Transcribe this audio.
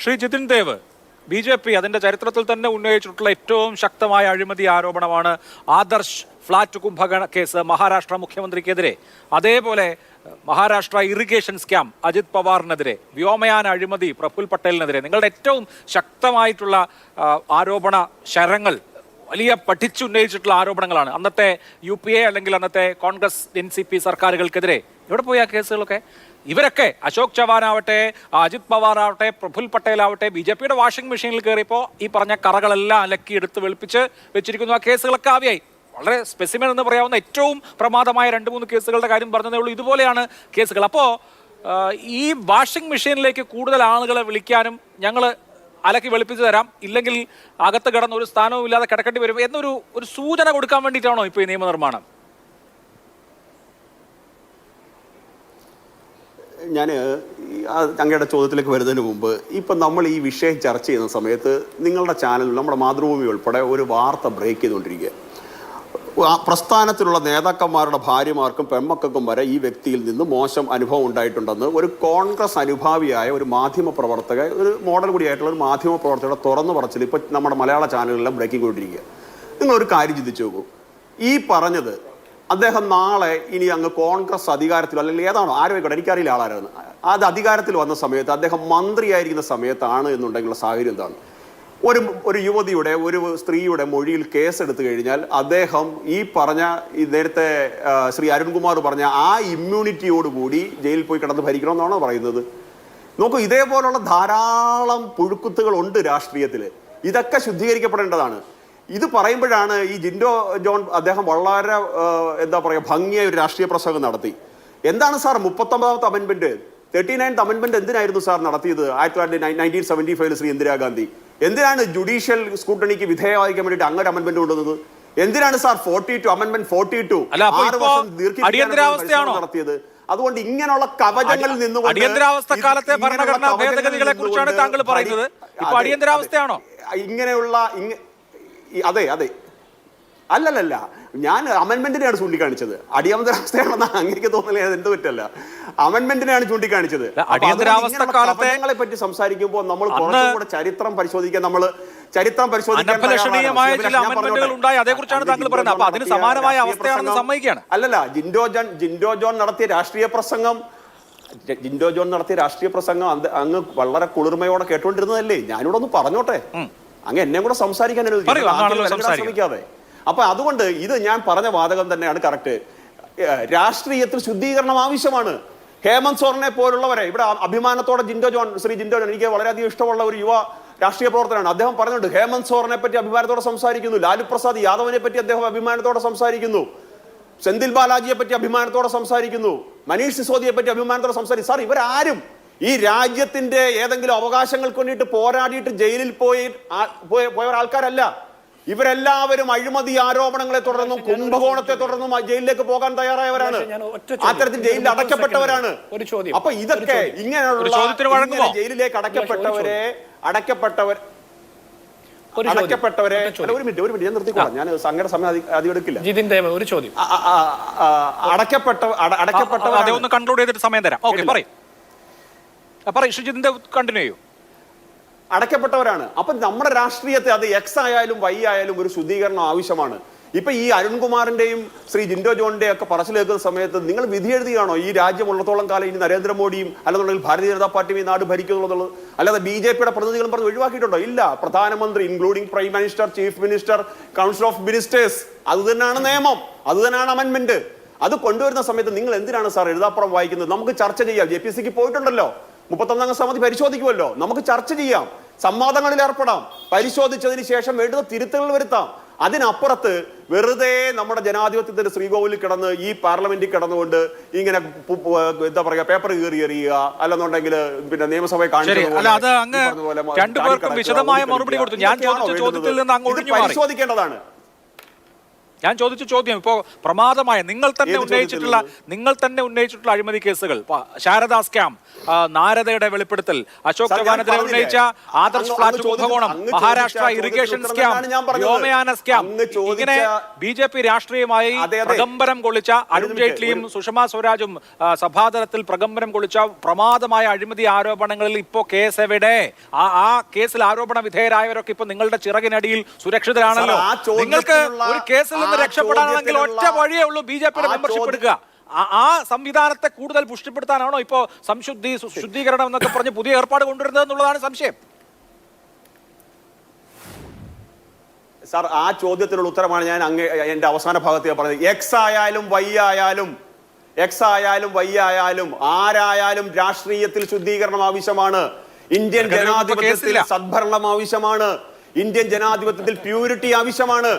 Shri Jithin Dev, BJP അതിന്റെ ചരിത്രത്തിൽ തന്നെ ഉന്നയിച്ചിട്ടുള്ള ഏറ്റവും ശക്തമായ അഴിമതി ആരോപണമാണ് ആദർശ് ഫ്ളാറ്റ് കുംഭകോണ കേസ് മഹാരാഷ്ട്ര മുഖ്യമന്ത്രിക്കെതിരെ. അതേപോലെ മഹാരാഷ്ട്ര ഇറിഗേഷൻ സ്കാം അജിത് പവാറിനെതിരെ, വ്യോമയാന അഴിമതി പ്രഫുൽ പട്ടേലിനെതിരെ നിങ്ങളുടെ ഏറ്റവും ശക്തമായിട്ടുള്ള ആരോപണ ശരങ്ങൾ വലിയ പഠിച്ചുന്നയിച്ചിട്ടുള്ള ആരോപണങ്ങളാണ്. അന്നത്തെ UPA അല്ലെങ്കിൽ അന്നത്തെ കോൺഗ്രസ് NCP സർക്കാരുകൾക്കെതിരെ എവിടെ പോയി ആ കേസുകളൊക്കെ? ഇവരൊക്കെ അശോക് ചവാൻ ആവട്ടെ, അജിത് പവാർ ആവട്ടെ, പ്രഫുൽ പട്ടേൽ ആവട്ടെ, BJPയുടെ വാഷിംഗ് മെഷീനിൽ കയറിയപ്പോൾ ഈ പറഞ്ഞ കറകളെല്ലാം അലക്കി എടുത്ത് വെളുപ്പിച്ച് വെച്ചിരിക്കുന്നു. ആ കേസുകളൊക്കെ ആവിയായി. വളരെ സ്പെസിമെൻ എന്ന് പറയാവുന്ന ഏറ്റവും പ്രമാദമായ 2-3 കേസുകളുടെ കാര്യം പറഞ്ഞതേ ഉള്ളൂ. ഇതുപോലെയാണ് കേസുകൾ. അപ്പോൾ ഈ വാഷിംഗ് മെഷീനിലേക്ക് കൂടുതൽ ആളുകളെ വിളിക്കാനും ഞങ്ങൾ അലക്കി വെളുപ്പിച്ച് തരാം, ഇല്ലെങ്കിൽ അകത്ത് കിടന്ന് ഒരു സ്ഥാനവും ഇല്ലാതെ കിടക്കേണ്ടി വരും എന്നൊരു സൂചന കൊടുക്കാൻ വേണ്ടിയിട്ടാണോ ഇപ്പോൾ ഈ നിയമനിർമ്മാണം? ഞാൻ അങ്ങയുടെ ചോദ്യത്തിലേക്ക് വരുന്നതിന് മുമ്പ് ഇപ്പം നമ്മൾ ഈ വിഷയം ചർച്ച ചെയ്യുന്ന സമയത്ത് നിങ്ങളുടെ ചാനലിൽ നമ്മുടെ മാതൃഭൂമി ഉൾപ്പെടെ ഒരു വാർത്ത ബ്രേക്ക് ചെയ്തുകൊണ്ടിരിക്കുക. പ്രസ്ഥാനത്തിലുള്ള നേതാക്കന്മാരുടെ ഭാര്യമാർക്കും പെൺമക്കൾക്കും വരെ ഈ വ്യക്തിയിൽ നിന്ന് മോശം അനുഭവം ഉണ്ടായിട്ടുണ്ടെന്ന് ഒരു കോൺഗ്രസ് അനുഭാവിയായ ഒരു മാധ്യമ പ്രവർത്തക, ഒരു മോഡൽ കൂടിയായിട്ടുള്ള ഒരു മാധ്യമ പ്രവർത്തകയുടെ തുറന്നു പറച്ചിൽ ഇപ്പം നമ്മുടെ മലയാള ചാനലുകളെല്ലാം ബ്രേക്ക് ചെയ്തുകൊണ്ടിരിക്കുക. നിങ്ങളൊരു കാര്യം ചിന്തിച്ചു നോക്കൂ. ഈ പറഞ്ഞത് അദ്ദേഹം നാളെ ഇനി അങ്ങ് കോൺഗ്രസ് അധികാരത്തിൽ അല്ലെങ്കിൽ ഏതാണോ ആരോഗ്യക്കോട്ടെ, എനിക്കറിയില്ല ആളായിരുന്നു, അത് അധികാരത്തിൽ വന്ന സമയത്ത് അദ്ദേഹം മന്ത്രിയായിരിക്കുന്ന സമയത്താണ് എന്നുണ്ടെങ്കിലുള്ള സാഹചര്യം എന്താണ്? ഒരു യുവതിയുടെ, ഒരു സ്ത്രീയുടെ മൊഴിയിൽ കേസെടുത്തു കഴിഞ്ഞാൽ അദ്ദേഹം ഈ പറഞ്ഞ നേരത്തെ ശ്രീ അരുൺകുമാർ പറഞ്ഞ ആ ഇമ്മ്യൂണിറ്റിയോടുകൂടി ജയിലിൽ പോയി കിടന്ന് ഭരിക്കണമെന്നാണോ പറയുന്നത്? നോക്കൂ, ഇതേപോലുള്ള ധാരാളം പുഴുക്കുത്തുകൾ ഉണ്ട് രാഷ്ട്രീയത്തിൽ. ഇതൊക്കെ ശുദ്ധീകരിക്കപ്പെടേണ്ടതാണ്. ഇത് പറയുമ്പോഴാണ് ഈ ജിൻഡോ ജോൺ അദ്ദേഹം വളരെ എന്താ പറയുക ഭംഗിയായ ഒരു രാഷ്ട്രീയ പ്രസംഗം നടത്തി. എന്താണ് സാർ 39ാമത്തെ അമെൻമെന്റ്, 39th അമെൻമെന്റ് എന്തിനായിരുന്നു സാർ നടത്തിയത്? 1975 ശ്രീ ഇന്ദിരാഗാന്ധി എന്തിനാണ് ജുഡീഷ്യൽ സ്കൂട്ടണിക്ക് വിധേയമാക്കാൻ വേണ്ടിയിട്ട് അങ്ങനെ അമെൻമെന്റ് കൊണ്ടുവന്നത്? എന്തിനാണ് സാർ 42 അമെൻമെന്റ് 42 6 വർഷം ദീർഘിപ്പിക്കാൻ നടത്തിയത്? അതുകൊണ്ട് ഇങ്ങനെയുള്ള കവചങ്ങളിൽ നിന്നുകൊണ്ട് അടിയന്തരാവസ്ഥ കാലത്തെ ഭരണഘടനാ ഭേദഗതികളെ കുറിച്ചാണ് താങ്കൾ പറയുന്നത്. ഇപ്പോൾ അടിയന്തരാവസ്ഥയാണോ ഇങ്ങനെയുള്ള? അതെ അതെ, അല്ലല്ല, ഞാൻ അമെൻമെന്റിനെയാണ് ചൂണ്ടിക്കാണിച്ചത്. അടിയന്തരാവസ്ഥയാണെന്ന് അങ്ങനെ തോന്നുന്നില്ല, എന്ത് പറ്റല്ല, അമെൻമെന്റിനെയാണ് ചൂണ്ടിക്കാണിച്ചത്. അടിയന്തരാവസ്ഥകളെ പറ്റി സംസാരിക്കുമ്പോൾ നമ്മൾ കുറച്ചും കൂടെ ചരിത്രം പരിശോധിക്കാൻ അല്ലല്ല. ജിൻഡോ ജോൺ നടത്തിയ രാഷ്ട്രീയ പ്രസംഗം അങ്ങ് വളരെ കുളിർമയോടെ കേട്ടോണ്ടിരുന്നതല്ലേ? ഞാനിവിടെ ഒന്ന് പറഞ്ഞോട്ടെ, അങ്ങ് എന്നെ കൂടെ സംസാരിക്കാൻ ശ്രമിക്കാതെ. അപ്പൊ അതുകൊണ്ട് ഇത് ഞാൻ പറഞ്ഞ വാദകം തന്നെയാണ് കറക്റ്റ്. രാഷ്ട്രീയത്തിൽ ശുദ്ധീകരണം ആവശ്യമാണ്. ഹേമന്ത് സോറനെ പോലുള്ളവരെ ഇവിടെ അഭിമാനത്തോടെ ശ്രീ ജിൻഡോ ജോൺ എനിക്ക് വളരെയധികം ഇഷ്ടമുള്ള ഒരു യുവ രാഷ്ട്രീയ പ്രവർത്തനമാണ്. അദ്ദേഹം പറഞ്ഞിട്ടുണ്ട് ഹേമന്ത് സോറനെ പറ്റി അഭിമാനത്തോടെ സംസാരിക്കുന്നു, ലാലു പ്രസാദ് യാദവിനെ പറ്റി അദ്ദേഹം അഭിമാനത്തോടെ സംസാരിക്കുന്നു, സെന്തിൽ ബാലാജിയെ പറ്റി അഭിമാനത്തോടെ സംസാരിക്കുന്നു, മനീഷ് സിസോദിയെ പറ്റി അഭിമാനത്തോടെ സംസാരിക്കും. സാർ, ഇവരാരും ഈ രാജ്യത്തിന്റെ ഏതെങ്കിലും അവകാശങ്ങൾക്ക് വേണ്ടിയിട്ട് പോരാടിയിട്ട് ജയിലിൽ പോയ ആൾക്കാരല്ല. ഇവരെല്ലാവരും അഴിമതി ആരോപണങ്ങളെ തുടർന്നും കുംഭകോണത്തെ തുടർന്നും ജയിലിലേക്ക് പോകാൻ തയ്യാറായവരാണ്, അത്തരത്തിൽ ജയിലിൽ അടയ്ക്കപ്പെട്ടവരാണ്. അപ്പൊ ഇതൊക്കെ ഇങ്ങനെയുള്ള ജയിലിലേക്ക് അടയ്ക്കപ്പെട്ടവരെ ഒരു മിനിറ്റ് ഞാൻ നിർത്തിക്കോളാം, ഞാൻ സംഘടന സമയം അധികം എടുക്കില്ല. അടയ്ക്കപ്പെട്ടവരെ കൺക്ലൂഡ് ചെയ്തിട്ട് സമയം തരാം. അടയ്ക്കപ്പെട്ടവരാണ്. അപ്പൊ നമ്മുടെ രാഷ്ട്രീയത്തെ അത് എക്സ് ആയാലും വൈ ആയാലും ഒരു ശുദ്ധീകരണം ആവശ്യമാണ്. ഇപ്പൊ ഈ അരുൺകുമാറിന്റെയും ശ്രീ ജിൻഡോ ജോണിന്റെ ഒക്കെ പറച്ചിലേക്കുന്ന സമയത്ത് നിങ്ങൾ വിധി എഴുതിയാണോ ഈ രാജ്യം ഉള്ളത്തോളം കാലം ഇനി നരേന്ദ്രമോദിയും അല്ലെന്നുണ്ടെങ്കിൽ ഭാരതീയ ജനതാ പാർട്ടിയും ഈ നാട് ഭരിക്കുന്നുള്ളത്? അല്ലാതെ BJPയുടെ പ്രതിനിധികളും പറഞ്ഞ് ഒഴിവാക്കിയിട്ടുണ്ടോ? ഇല്ല. പ്രധാനമന്ത്രി including prime minister, chief minister, council of ministers, അത് തന്നെയാണ് നിയമം, അത് തന്നെയാണ് അമെൻമെന്റ്. അത് കൊണ്ടുവരുന്ന സമയത്ത് നിങ്ങൾ എന്തിനാണ് സാർ എഴുതാപ്പുറം വായിക്കുന്നത്? നമുക്ക് ചർച്ച ചെയ്യാം. JPCക്ക് പോയിട്ടുണ്ടല്ലോ, 31 അംഗ സമിതി പരിശോധിക്കുമല്ലോ, നമുക്ക് ചർച്ച ചെയ്യാം, സംവാദങ്ങളിൽ ഏർപ്പെടാം, പരിശോധിച്ചതിന് ശേഷം വേണ്ടുന്ന തിരുത്തലുകൾ വരുത്താം. അതിനപ്പുറത്ത് വെറുതെ നമ്മുടെ ജനാധിപത്യത്തിന്റെ ശ്രീകോവിലിൽ കിടന്ന് ഈ പാർലമെന്റിൽ കിടന്നുകൊണ്ട് ഇങ്ങനെ എന്താ പറയാ പേപ്പർ കീറി എറിയുക, അല്ലെന്നുണ്ടെങ്കിൽ പിന്നെ നിയമസഭയെ പരിശോധിക്കേണ്ടതാണ്. ഞാൻ ചോദിച്ച ചോദ്യം ഇപ്പോ പ്രമാദമായ നിങ്ങൾ തന്നെ ചോദ്യത്തിൽ ഉന്നയിച്ചിട്ടുള്ള അഴിമതി കേസുകൾ ശാരദാ സ്കാം, നാരദയുടെ വെളിപ്പെടുത്തൽ, അശോക് സാർ, ഞാൻ ചവാനെതിരെ പറഞ്ഞില്ലേ? ഉന്നയിച്ച Adarsh flat Kumbakonam, Maharashtra irrigation scam, വ്യോമയാന സ്കാം, ഇങ്ങനെ BJP രാഷ്ട്രീയമായി പ്രകമ്പനം കൊള്ളിച്ച അരുൺ ജെയ്റ്റ്ലിയും സുഷമ സ്വരാജും സഭാതലത്തിൽ പ്രകമ്പനം കൊള്ളിച്ച പ്രമാദമായ അഴിമതി ആരോപണങ്ങളിൽ ഇപ്പോ കേസ് എവിടെ? ആ കേസിൽ ആരോപണ വിധേയരായവരൊക്കെ ഇപ്പൊ നിങ്ങളുടെ ചിറകിനടിയിൽ സുരക്ഷിതരാണല്ലോ. നിങ്ങൾക്ക് ഒരു കേസിൽ നിന്ന് രക്ഷപ്പെടാനാണെങ്കിൽ ഒറ്റ വഴിയേ ഉള്ളൂ, BJPയുടെ മെമ്പർഷിപ്പ് എടുക്കുക. ആ സംവിധാനത്തെ കൂടുതൽ പുഷ്ടിപ്പെടുത്താനാണോ ഇപ്പോ ശുദ്ധീകരണം എന്നൊക്കെ പറഞ്ഞ് പുതിയ ഏർപ്പാട് കൊണ്ടുവരുന്നത് എന്നുള്ളതാണ് സംശയം. സാർ, ആ ചോദ്യത്തിനുള്ള ഉത്തരമാണ് ഞാൻ എന്റെ അവസാന ഭാഗത്ത് പറഞ്ഞത്. എക്സ് ആയാലും വൈ ആയാലും ആരായാലും രാഷ്ട്രീയത്തിൽ ശുദ്ധീകരണം ആവശ്യമാണ്. ഇന്ത്യൻ ജനാധിപത്യത്തിൽ സദ്ഭരണം ആവശ്യമാണ്. ഇന്ത്യൻ ജനാധിപത്യത്തിൽ പ്യൂരിറ്റി ആവശ്യമാണ്.